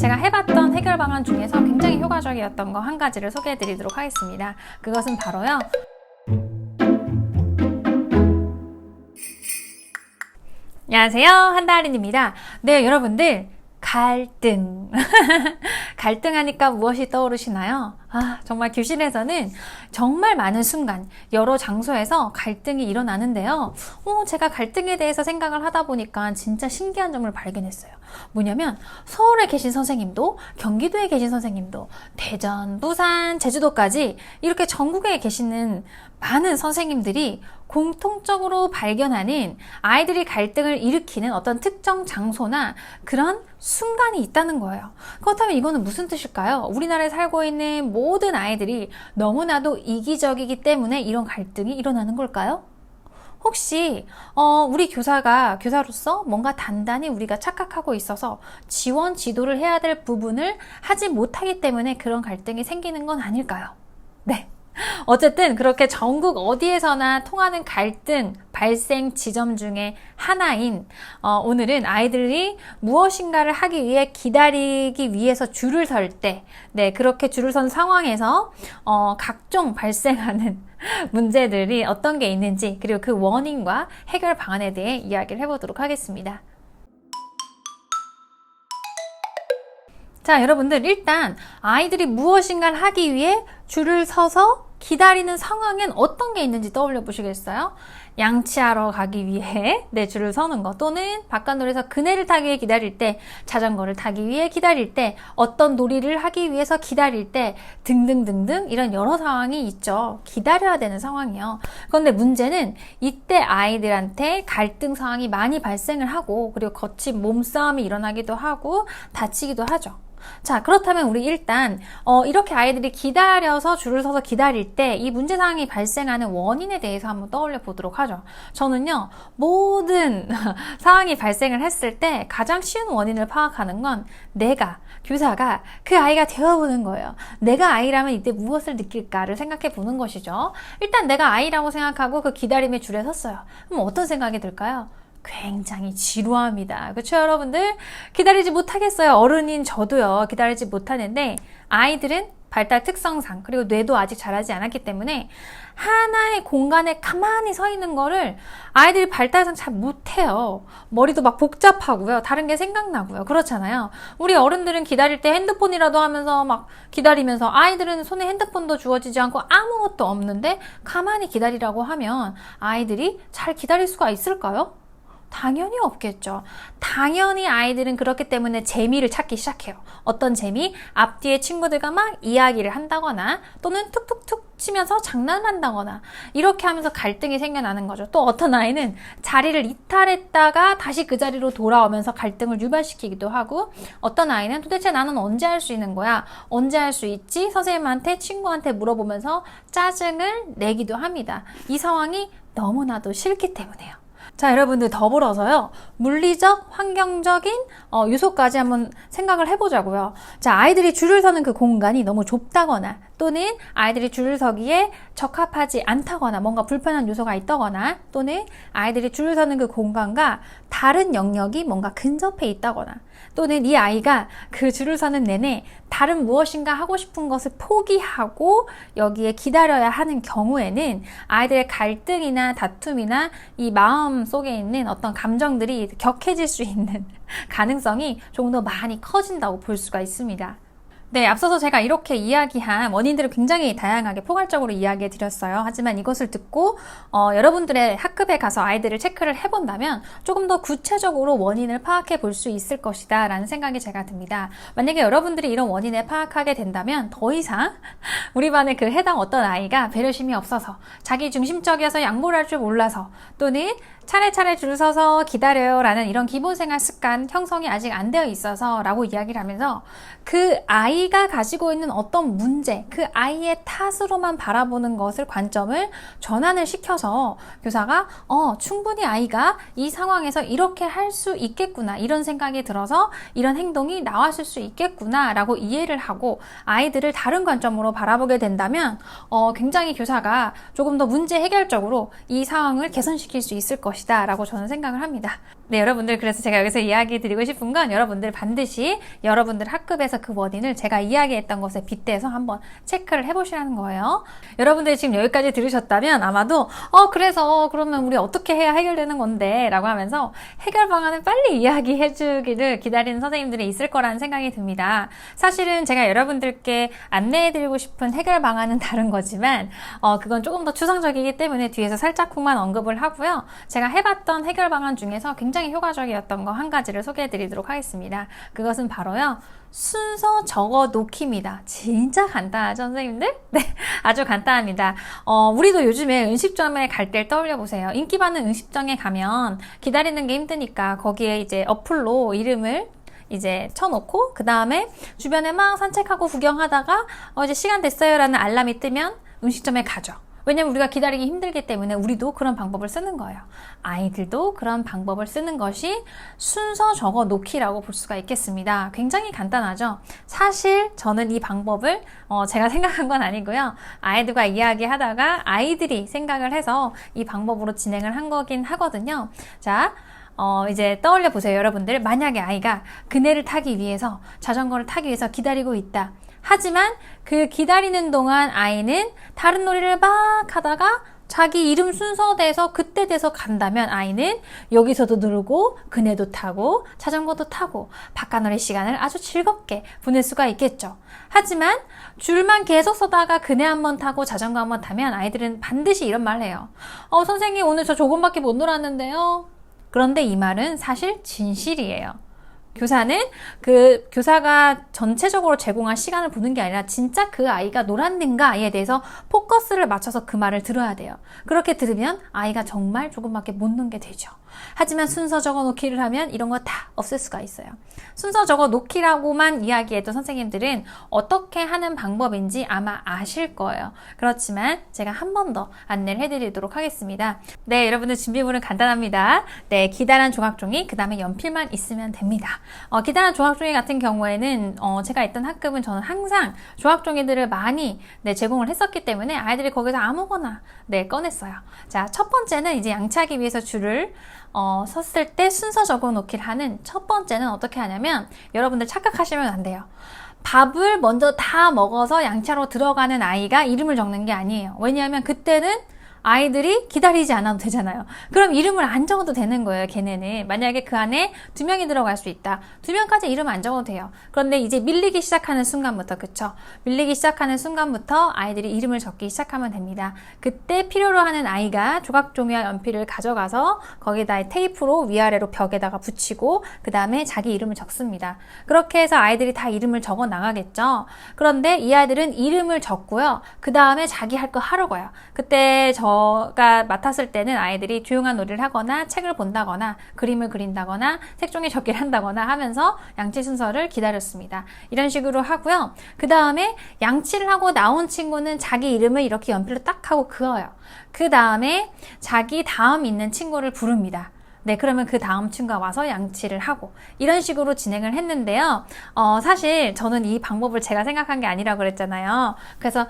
제가 해봤던 해결 방안 중에서 굉장히 효과적이었던 거 한 가지를 소개해 드리도록 하겠습니다. 그것은 바로요, 안녕하세요, 한다할인입니다. 네, 여러분들, 갈등. 갈등하니까 무엇이 떠오르시나요? 정말 교실에서는 정말 많은 순간, 여러 장소에서 갈등이 일어나는데요. 제가 갈등에 대해서 생각을 하다 보니까 진짜 신기한 점을 발견했어요. 뭐냐면, 서울에 계신 선생님도, 경기도에 계신 선생님도, 대전, 부산, 제주도까지 이렇게 전국에 계시는 많은 선생님들이 공통적으로 발견하는 아이들이 갈등을 일으키는 어떤 특정 장소나 그런 순간이 있다는 거예요. 그렇다면 이거는 무슨 뜻일까요? 우리나라에 살고 있는 모든 아이들이 너무나도 이기적이기 때문에 이런 갈등이 일어나는 걸까요? 혹시 우리 교사로서 뭔가 단단히 우리가 착각하고 있어서 지원 지도를 해야 될 부분을 하지 못하기 때문에 그런 갈등이 생기는 건 아닐까요? 네. 어쨌든 그렇게 전국 어디에서나 통하는 갈등 발생 지점 중에 하나인 오늘은 아이들이 무엇인가를 하기 위해 기다리기 위해서 줄을 설 때, 네, 그렇게 줄을 선 상황에서 각종 발생하는 문제들이 어떤 게 있는지, 그리고 그 원인과 해결 방안에 대해 이야기를 해보도록 하겠습니다. 자, 여러분들, 일단 아이들이 무엇인가를 하기 위해 줄을 서서 기다리는 상황엔 어떤 게 있는지 떠올려 보시겠어요? 양치하러 가기 위해 줄을 서는 거, 또는 바깥놀이에서 그네를 타기 위해 기다릴 때, 자전거를 타기 위해 기다릴 때, 어떤 놀이를 하기 위해서 기다릴 때, 등등등등 이런 여러 상황이 있죠. 기다려야 되는 상황이요. 그런데 문제는 이때 아이들한테 갈등 상황이 많이 발생을 하고, 그리고 거친 몸싸움이 일어나기도 하고 다치기도 하죠. 자, 그렇다면 우리 일단 이렇게 아이들이 기다려서 줄을 서서 기다릴 때 이 문제사항이 발생하는 원인에 대해서 한번 떠올려 보도록 하죠. 저는요, 모든 상황이 발생을 했을 때 가장 쉬운 원인을 파악하는 건 내가, 교사가 그 아이가 되어보는 거예요. 내가 아이라면 이때 무엇을 느낄까를 생각해 보는 것이죠. 일단 내가 아이라고 생각하고 그 기다림의 줄에 섰어요. 그럼 어떤 생각이 들까요? 굉장히 지루합니다. 그렇죠, 여러분들? 기다리지 못하겠어요. 어른인 저도요, 기다리지 못하는데, 아이들은 발달 특성상, 그리고 뇌도 아직 자라지 않았기 때문에 하나의 공간에 가만히 서 있는 거를 아이들이 발달상 잘 못해요. 머리도 막 복잡하고요. 다른 게 생각나고요. 그렇잖아요. 우리 어른들은 기다릴 때 핸드폰이라도 하면서 막 기다리면서, 아이들은 손에 핸드폰도 주어지지 않고 아무것도 없는데 가만히 기다리라고 하면 아이들이 잘 기다릴 수가 있을까요? 당연히 없겠죠. 당연히 아이들은 그렇기 때문에 재미를 찾기 시작해요. 어떤 재미? 앞뒤에 친구들과 막 이야기를 한다거나, 또는 툭툭툭 치면서 장난을 한다거나, 이렇게 하면서 갈등이 생겨나는 거죠. 또 어떤 아이는 자리를 이탈했다가 다시 그 자리로 돌아오면서 갈등을 유발시키기도 하고, 어떤 아이는 도대체 나는 언제 할 수 있는 거야? 언제 할 수 있지? 선생님한테, 친구한테 물어보면서 짜증을 내기도 합니다. 이 상황이 너무나도 싫기 때문에요. 자, 여러분들, 더불어서요, 물리적, 환경적인 요소까지 한번 생각을 해보자고요. 자, 아이들이 줄을 서는 그 공간이 너무 좁다거나, 또는 아이들이 줄을 서기에 적합하지 않다거나, 뭔가 불편한 요소가 있다거나, 또는 아이들이 줄을 서는 그 공간과 다른 영역이 뭔가 근접해 있다거나, 또는 이 아이가 그 줄을 서는 내내 다른 무엇인가 하고 싶은 것을 포기하고 여기에 기다려야 하는 경우에는 아이들의 갈등이나 다툼이나 이 마음 속에 있는 어떤 감정들이 격해질 수 있는 가능성이 조금 더 많이 커진다고 볼 수가 있습니다. 네, 앞서서 제가 이렇게 이야기한 원인들을 굉장히 다양하게 포괄적으로 이야기해 드렸어요. 하지만 이것을 듣고 여러분들의 학급에 가서 아이들을 체크를 해본다면 조금 더 구체적으로 원인을 파악해 볼 수 있을 것이다 라는 생각이 제가 듭니다. 만약에 여러분들이 이런 원인을 파악하게 된다면 더 이상 우리 반에 그 해당 어떤 아이가 배려심이 없어서, 자기 중심적이어서 양보를 할 줄 몰라서, 또는 차례차례 줄 서서 기다려요 라는 이런 기본생활 습관 형성이 아직 안 되어 있어서 라고 이야기를 하면서, 그 아이가 가지고 있는 어떤 문제, 그 아이의 탓으로만 바라보는 것을, 관점을 전환을 시켜서 교사가 충분히 아이가 이 상황에서 이렇게 할 수 있겠구나, 이런 생각이 들어서 이런 행동이 나왔을 수 있겠구나 라고 이해를 하고 아이들을 다른 관점으로 바라보게 된다면 굉장히 교사가 조금 더 문제 해결적으로 이 상황을 개선시킬 수 있을 것이다 라고 저는 생각을 합니다. 네, 여러분들, 그래서 제가 여기서 이야기 드리고 싶은 건 여러분들 반드시 여러분들 학급에서 그 워딩을 제가 이야기했던 것에 빗대서 한번 체크를 해보시라는 거예요. 여러분들이 지금 여기까지 들으셨다면 아마도 그래서 그러면 우리 어떻게 해야 해결되는 건데? 라고 하면서 해결 방안을 빨리 이야기해 주기를 기다리는 선생님들이 있을 거라는 생각이 듭니다. 사실은 제가 여러분들께 안내해 드리고 싶은 해결 방안은 다른 거지만 그건 조금 더 추상적이기 때문에 뒤에서 살짝쿵만 언급을 하고요. 제가 해봤던 해결 방안 중에서 굉장히 효과적이었던 거 한 가지를 소개해 드리도록 하겠습니다. 그것은 바로요, 순서 적어 놓기입니다. 진짜 간단하죠, 선생님들? 네, 아주 간단합니다. 우리도 요즘에 음식점에 갈 때를 떠올려 보세요. 인기 많은 음식점에 가면 기다리는 게 힘드니까 거기에 이제 어플로 이름을 이제 쳐놓고 그 다음에 주변에 막 산책하고 구경하다가 이제 시간 됐어요 라는 알람이 뜨면 음식점에 가죠. 왜냐면 우리가 기다리기 힘들기 때문에 우리도 그런 방법을 쓰는 거예요. 아이들도 그런 방법을 쓰는 것이 순서 적어 놓기라고 볼 수가 있겠습니다. 굉장히 간단하죠. 사실 저는 이 방법을 제가 생각한 건 아니고요. 아이들과 이야기하다가 아이들이 생각을 해서 이 방법으로 진행을 한 거긴 하거든요. 자, 이제 떠올려 보세요, 여러분들. 만약에 아이가 그네를 타기 위해서, 자전거를 타기 위해서 기다리고 있다. 하지만 그 기다리는 동안 아이는 다른 놀이를 막 하다가 자기 이름 순서대에서 그때 돼서 간다면 아이는 여기서도 놀고 그네도 타고 자전거도 타고 바깥놀이 시간을 아주 즐겁게 보낼 수가 있겠죠. 하지만 줄만 계속 서다가 그네 한번 타고 자전거 한번 타면 아이들은 반드시 이런 말을 해요. 선생님, 오늘 저 조금밖에 못 놀았는데요. 그런데 이 말은 사실 진실이에요. 교사는 그 교사가 전체적으로 제공한 시간을 보는 게 아니라 진짜 그 아이가 놀았는가에 대해서 포커스를 맞춰서 그 말을 들어야 돼요. 그렇게 들으면 아이가 정말 조금밖에 못 놀게 되죠. 하지만 순서 적어 놓기를 하면 이런 거 다 없앨 수가 있어요. 순서 적어 놓기라고만 이야기해도 선생님들은 어떻게 하는 방법인지 아마 아실 거예요. 그렇지만 제가 한 번 더 안내를 해드리도록 하겠습니다. 네, 여러분들 준비물은 간단합니다. 네, 기다란 조각종이, 그 다음에 연필만 있으면 됩니다. 기다란 조각종이 같은 경우에는 제가 있던 학급은 저는 항상 조각종이들을 많이 제공을 했었기 때문에 아이들이 거기서 아무거나 꺼냈어요. 자, 첫 번째는 이제 양치하기 위해서 줄을 섰을 때 순서 적어 놓기를 하는 첫 번째는 어떻게 하냐면, 여러분들 착각하시면 안 돼요. 밥을 먼저 다 먹어서 양치하러 들어가는 아이가 이름을 적는 게 아니에요. 왜냐하면 그때는 아이들이 기다리지 않아도 되잖아요. 그럼 이름을 안 적어도 되는 거예요, 걔네는. 만약에 그 안에 2명이 들어갈 수 있다. 2명까지 이름 안 적어도 돼요. 그런데 이제 밀리기 시작하는 순간부터, 그쵸? 밀리기 시작하는 순간부터 아이들이 이름을 적기 시작하면 됩니다. 그때 필요로 하는 아이가 조각종이와 연필을 가져가서 거기다 테이프로 위아래로 벽에다가 붙이고 그 다음에 자기 이름을 적습니다. 그렇게 해서 아이들이 다 이름을 적어 나가겠죠? 그런데 이 아이들은 이름을 적고요. 그 다음에 자기 할 거 하러 가요. 그때 제가 맡았을 때는 아이들이 조용한 놀이를 하거나 책을 본다거나 그림을 그린다거나 색종이 접기를 한다거나 하면서 양치 순서를 기다렸습니다. 이런 식으로 하고요. 그 다음에 양치를 하고 나온 친구는 자기 이름을 이렇게 연필로 딱 하고 그어요. 그 다음에 자기 다음 있는 친구를 부릅니다. 네, 그러면 그 다음 친구가 와서 양치를 하고 이런 식으로 진행을 했는데요. 사실 저는 이 방법을 제가 생각한 게 아니라고 그랬잖아요. 그래서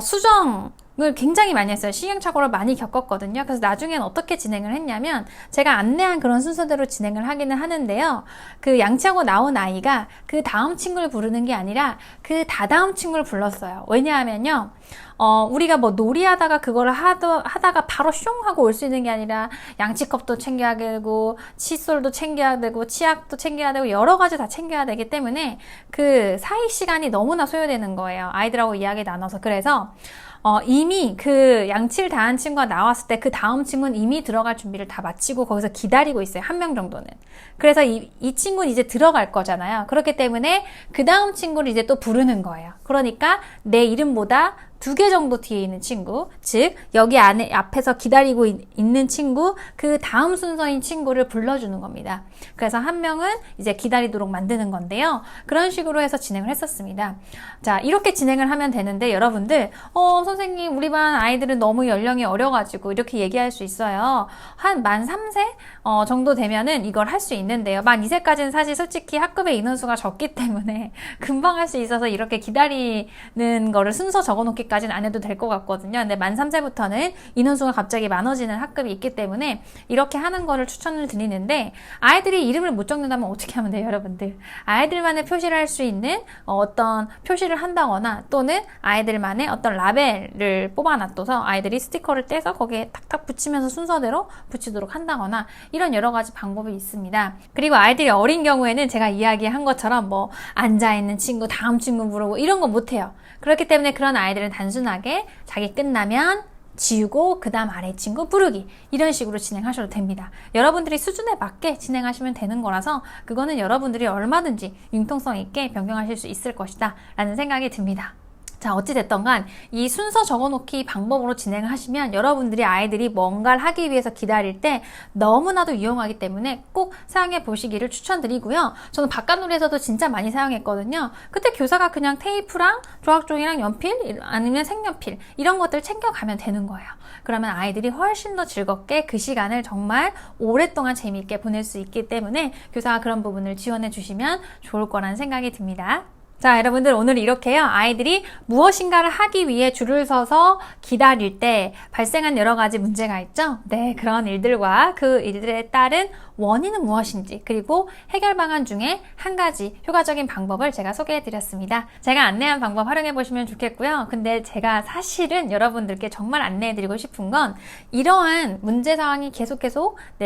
수정을 굉장히 많이 했어요. 시행착오를 많이 겪었거든요. 그래서 나중엔 어떻게 진행을 했냐면, 제가 안내한 그런 순서대로 진행을 하기는 하는데요. 그 양치하고 나온 아이가 그 다음 친구를 부르는 게 아니라 그 다다음 친구를 불렀어요. 왜냐하면요, 우리가 뭐 놀이하다가 그거를 하다가 바로 슝 하고 올 수 있는 게 아니라 양치컵도 챙겨야 되고 칫솔도 챙겨야 되고 치약도 챙겨야 되고 여러 가지 다 챙겨야 되기 때문에 그 사이 시간이 너무나 소요되는 거예요. 아이들하고 이야기 나눠서. 그래서 이미 그 양치를 다 한 친구가 나왔을 때 그 다음 친구는 이미 들어갈 준비를 다 마치고 거기서 기다리고 있어요. 한 명 정도는. 그래서 이 친구는 이제 들어갈 거잖아요. 그렇기 때문에 그 다음 친구를 이제 또 부르는 거예요. 그러니까 내 이름보다 2개 정도 뒤에 있는 친구, 즉 여기 안에 앞에서 기다리고 있는 친구, 그 다음 순서인 친구를 불러주는 겁니다. 그래서 한 명은 이제 기다리도록 만드는 건데요. 그런 식으로 해서 진행을 했었습니다. 자, 이렇게 진행을 하면 되는데, 여러분들 선생님, 우리 반 아이들은 너무 연령이 어려가지고 이렇게 얘기할 수 있어요. 한 만 3세 정도 되면은 이걸 할 수 있는데요. 만 2세까지는 사실 솔직히 학급의 인원수가 적기 때문에 금방 할 수 있어서 이렇게 기다리는 거를 순서 적어놓기 저기까지는 안 해도 될 것 같거든요. 근데 만 3세부터는 인원수가 갑자기 많아지는 학급이 있기 때문에 이렇게 하는 거를 추천을 드리는데, 아이들이 이름을 못 적는다면 어떻게 하면 돼요, 여러분들? 아이들만의 표시를 할 수 있는 어떤 표시를 한다거나, 또는 아이들만의 어떤 라벨을 뽑아놔둬서 아이들이 스티커를 떼서 거기에 탁탁 붙이면서 순서대로 붙이도록 한다거나, 이런 여러 가지 방법이 있습니다. 그리고 아이들이 어린 경우에는 제가 이야기한 것처럼 뭐 앉아있는 친구 다음 친구 부르고 이런 거 못해요. 그렇기 때문에 그런 아이들은 단순하게 자기 끝나면 지우고 그 다음 아래 친구 부르기, 이런 식으로 진행하셔도 됩니다. 여러분들이 수준에 맞게 진행하시면 되는 거라서 그거는 여러분들이 얼마든지 융통성 있게 변경하실 수 있을 것이다 라는 생각이 듭니다. 자, 어찌됐던 간 이 순서 적어놓기 방법으로 진행을 하시면 여러분들이 아이들이 뭔가를 하기 위해서 기다릴 때 너무나도 유용하기 때문에 꼭 사용해 보시기를 추천드리고요. 저는 바깥놀이에서도 진짜 많이 사용했거든요. 그때 교사가 그냥 테이프랑 조각종이랑 연필 아니면 색연필 이런 것들 챙겨가면 되는 거예요. 그러면 아이들이 훨씬 더 즐겁게 그 시간을 정말 오랫동안 재미있게 보낼 수 있기 때문에 교사가 그런 부분을 지원해 주시면 좋을 거라는 생각이 듭니다. 자, 여러분들 오늘 이렇게요. 아이들이 무엇인가를 하기 위해 줄을 서서 기다릴 때 발생한 여러 가지 문제가 있죠? 네, 그런 일들과 그 일들에 따른 원인은 무엇인지, 그리고 해결 방안 중에 한 가지 효과적인 방법을 제가 소개해 드렸습니다. 제가 안내한 방법 활용해 보시면 좋겠고요. 근데 제가 사실은 여러분들께 정말 안내해 드리고 싶은 건, 이러한 문제 상황이 계속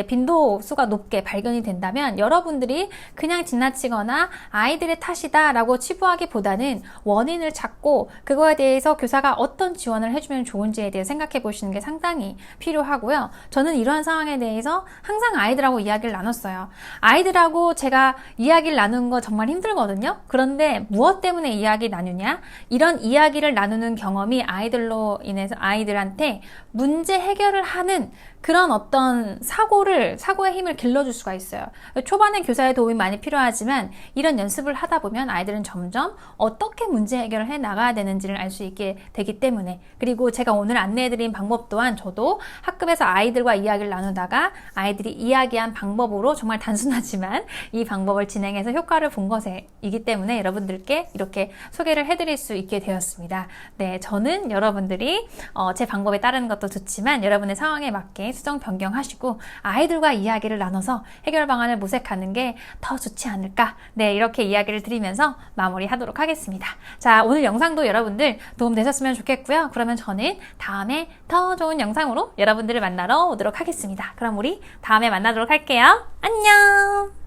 빈도수가 높게 발견이 된다면 여러분들이 그냥 지나치거나 아이들의 탓이다 라고 치부하기보다는 원인을 찾고 그거에 대해서 교사가 어떤 지원을 해주면 좋은지에 대해 생각해 보시는 게 상당히 필요하고요. 저는 이러한 상황에 대해서 항상 아이들하고 이야기를 나눴어요. 아이들하고 제가 이야기를 나누는 거 정말 힘들거든요. 그런데 무엇 때문에 이야기 나누냐? 이런 이야기를 나누는 경험이 아이들로 인해서 아이들한테 문제 해결을 하는 그런 어떤 사고의 힘을 길러줄 수가 있어요. 초반엔 교사의 도움이 많이 필요하지만 이런 연습을 하다 보면 아이들은 점점 어떻게 문제 해결을 해 나가야 되는지를 알 수 있게 되기 때문에, 그리고 제가 오늘 안내해드린 방법 또한 저도 학급에서 아이들과 이야기를 나누다가 아이들이 이야기한 방법으로 정말 단순하지만 이 방법을 진행해서 효과를 본 것이기 때문에 여러분들께 이렇게 소개를 해드릴 수 있게 되었습니다. 네, 저는 여러분들이 제 방법에 따르는 것도 좋지만 여러분의 상황에 맞게 수정 변경하시고 아이들과 이야기를 나눠서 해결 방안을 모색하는 게 더 좋지 않을까, 네, 이렇게 이야기를 드리면서 마무리하도록 하겠습니다. 자, 오늘 영상도 여러분들 도움 되셨으면 좋겠고요. 그러면 저는 다음에 더 좋은 영상으로 여러분들을 만나러 오도록 하겠습니다. 그럼 우리 다음에 만나도록 할게요. 안녕.